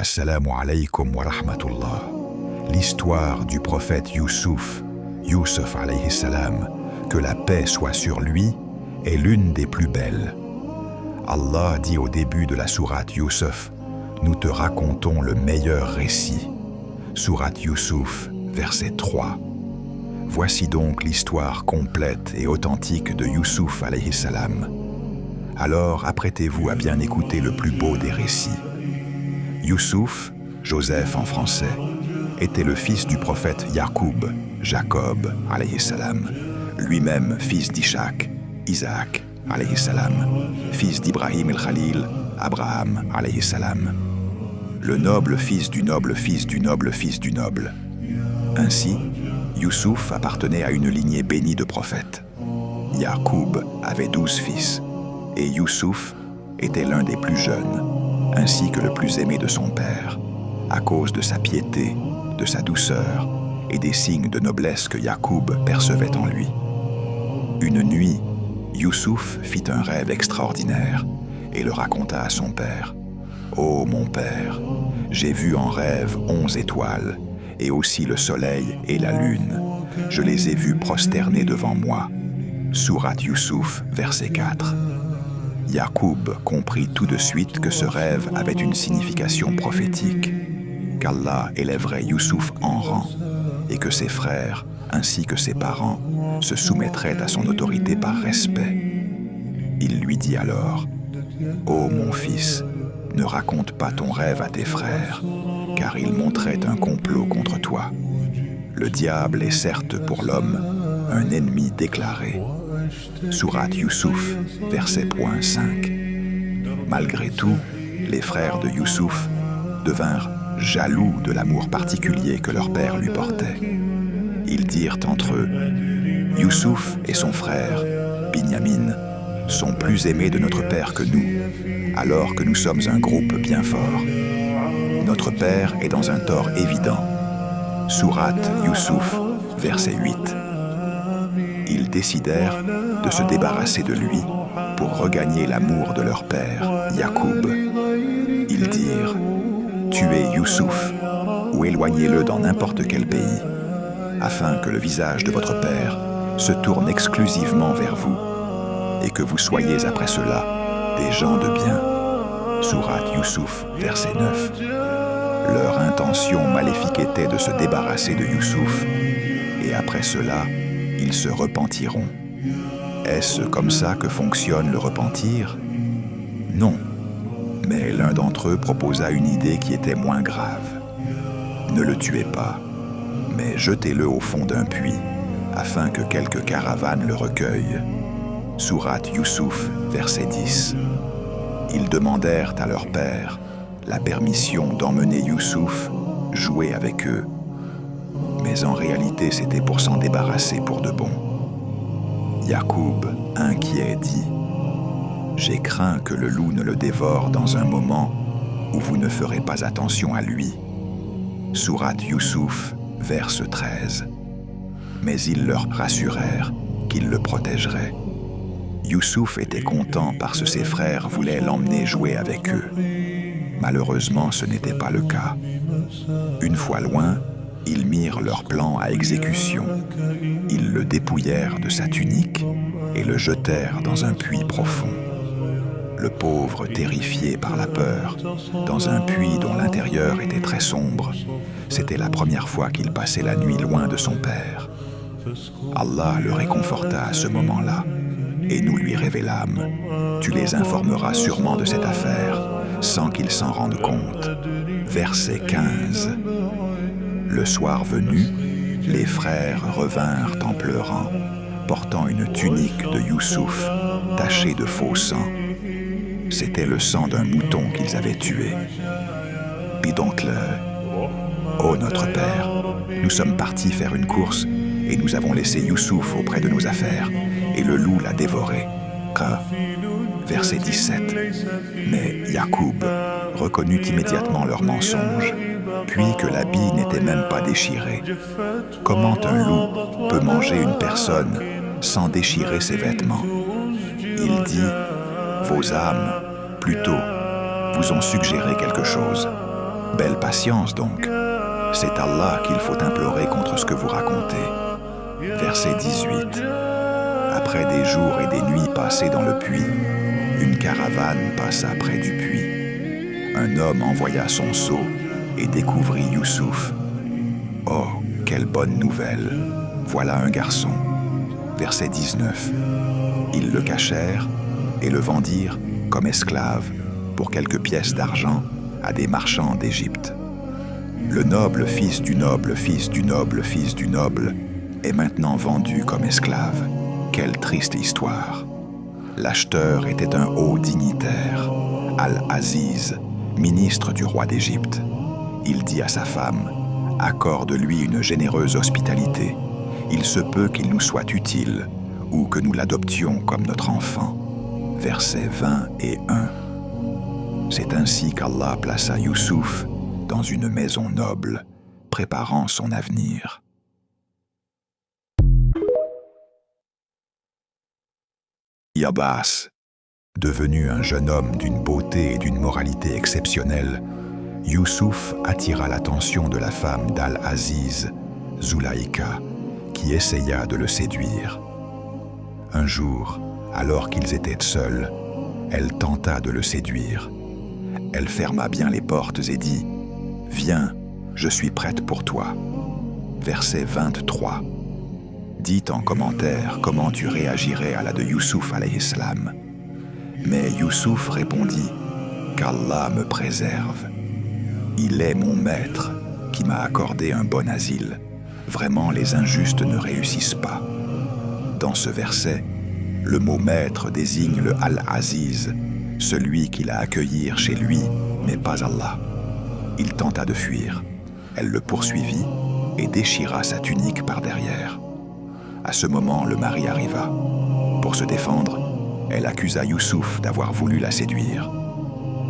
Assalamu alaykum wa rahmatullah. L'histoire du prophète Youssouf alayhi salam, que la paix soit sur lui, est l'une des plus belles. Allah dit au début de la sourate Youssouf, nous te racontons le meilleur récit. Sourate Youssouf, verset 3. Voici donc l'histoire complète et authentique de Youssouf alayhi salam. Alors apprêtez-vous à bien écouter le plus beau des récits. Youssouf, Joseph en français, était le fils du prophète Yacoub, Jacob alayhi salam, lui-même fils d'Ishaq, Isaac alayhi salam, fils d'Ibrahim el-Khalil, Abraham alayhi salam, le noble fils du noble fils du noble fils du noble. Ainsi, Youssouf appartenait à une lignée bénie de prophètes. Yacoub avait 12 fils, et Youssouf était l'un des plus jeunes, ainsi que le plus aimé de son père, à cause de sa piété, de sa douceur et des signes de noblesse que Yacoub percevait en lui. Une nuit, Youssouf fit un rêve extraordinaire et le raconta à son père. « Ô mon père, j'ai vu en rêve 11 étoiles, et aussi le soleil et la lune. Je les ai vus prosternés devant moi. » Sourate Youssouf, verset 4. Yacoub comprit tout de suite que ce rêve avait une signification prophétique, qu'Allah élèverait Youssouf en rang et que ses frères, ainsi que ses parents, se soumettraient à son autorité par respect. Il lui dit alors, « Ô mon fils, ne raconte pas ton rêve à tes frères, car ils monteraient un complot contre toi. Le diable est certes pour l'homme un ennemi déclaré. » Sourate Youssouf, verset 5. Malgré tout, les frères de Youssouf devinrent jaloux de l'amour particulier que leur père lui portait. Ils dirent entre eux, « Youssouf et son frère, Binyamin, sont plus aimés de notre père que nous, alors que nous sommes un groupe bien fort. Notre père est dans un tort évident. » Sourate Youssouf, verset 8. Ils décidèrent de se débarrasser de lui pour regagner l'amour de leur père, Yacoub. Ils dirent, « Tuez Youssouf ou éloignez-le dans n'importe quel pays, afin que le visage de votre père se tourne exclusivement vers vous et que vous soyez après cela des gens de bien. » Sourate Youssouf, verset 9. Leur intention maléfique était de se débarrasser de Youssouf, et après cela, ils se repentiront. Est-ce comme ça que fonctionne le repentir? Non, mais l'un d'entre eux proposa une idée qui était moins grave. Ne le tuez pas, mais jetez-le au fond d'un puits, afin que quelques caravanes le recueillent. Sourate Youssouf, verset 10. Ils demandèrent à leur père la permission d'emmener Youssouf jouer avec eux. Mais en réalité, c'était pour s'en débarrasser pour de bon. Yacoub, inquiet, dit, « J'ai craint que le loup ne le dévore dans un moment où vous ne ferez pas attention à lui. » Sourate Youssouf, verset 13. Mais ils leur rassurèrent qu'ils le protégeraient. Youssouf était content parce que ses frères voulaient l'emmener jouer avec eux. Malheureusement, ce n'était pas le cas. Une fois loin, ils mirent leur plan à exécution. Ils le dépouillèrent de sa tunique et le jetèrent dans un puits profond. Le pauvre, terrifié par la peur, dans un puits dont l'intérieur était très sombre, c'était la première fois qu'il passait la nuit loin de son père. Allah le réconforta à ce moment-là, et nous lui révélâmes, « Tu les informeras sûrement de cette affaire, sans qu'ils s'en rendent compte. » Verset 15. Le soir venu, les frères revinrent en pleurant, portant une tunique de Youssouf, tachée de faux sang. C'était le sang d'un mouton qu'ils avaient tué. Dis donc-le, « Ô notre père, nous sommes partis faire une course et nous avons laissé Youssouf auprès de nos affaires, et le loup l'a dévoré. » Verset 17. Mais Yacoub reconnut immédiatement leur mensonge, puis que l'habit n'était même pas déchiré. Comment un loup peut manger une personne sans déchirer ses vêtements? Il dit, « Vos âmes, plutôt, vous ont suggéré quelque chose. Belle patience donc. C'est Allah qu'il faut implorer contre ce que vous racontez. Verset 18. Après des jours et des nuits passés dans le puits, une caravane passa près du puits. Un homme envoya son seau et découvrit Youssouf. Oh, quelle bonne nouvelle! Voilà un garçon. Verset 19. Ils le cachèrent et le vendirent comme esclave pour quelques pièces d'argent à des marchands d'Égypte. Le noble fils du noble fils du noble fils du noble est maintenant vendu comme esclave. Quelle triste histoire! L'acheteur était un haut dignitaire, Al-Aziz, ministre du roi d'Égypte. Il dit à sa femme: « Accorde-lui une généreuse hospitalité. Il se peut qu'il nous soit utile ou que nous l'adoptions comme notre enfant. » Versets 20 et 1. C'est ainsi qu'Allah plaça Youssouf dans une maison noble, préparant son avenir. Yabas, devenu un jeune homme d'une beauté et d'une moralité exceptionnelle, Youssouf attira l'attention de la femme d'Al-Aziz, Zulaïka, qui essaya de le séduire. Un jour, alors qu'ils étaient seuls, elle tenta de le séduire. Elle ferma bien les portes et dit: « Viens, je suis prête pour toi. » Verset 23. Dites en commentaire comment tu réagirais à la de Youssouf alayhi salam. Mais Youssouf répondit: « Qu'Allah me préserve. Il est mon maître qui m'a accordé un bon asile. Vraiment, les injustes ne réussissent pas. » Dans ce verset, le mot maître désigne le Al-Aziz, celui qui l'a accueilli chez lui, mais pas Allah. Il tenta de fuir. Elle le poursuivit et déchira sa tunique par derrière. À ce moment, le mari arriva. Pour se défendre, elle accusa Youssouf d'avoir voulu la séduire.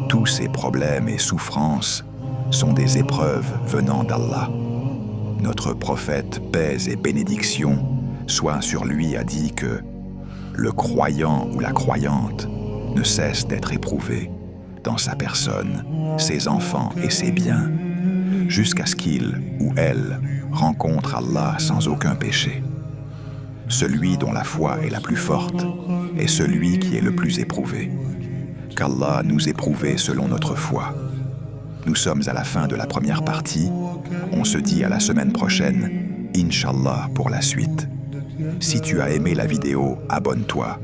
Tous ces problèmes et souffrances sont des épreuves venant d'Allah. Notre prophète, paix et bénédiction, soit sur lui, a dit que le croyant ou la croyante ne cesse d'être éprouvé dans sa personne, ses enfants et ses biens, jusqu'à ce qu'il ou elle rencontre Allah sans aucun péché. Celui dont la foi est la plus forte est celui qui est le plus éprouvé. Qu'Allah nous éprouve selon notre foi. Nous sommes à la fin de la première partie. On se dit à la semaine prochaine, Inch'Allah, pour la suite. Si tu as aimé la vidéo, abonne-toi,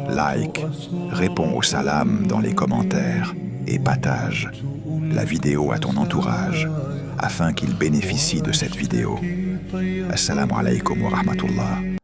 like, réponds au salam dans les commentaires et partage la vidéo à ton entourage afin qu'il bénéficie de cette vidéo. Assalamu alaikum wa rahmatullah.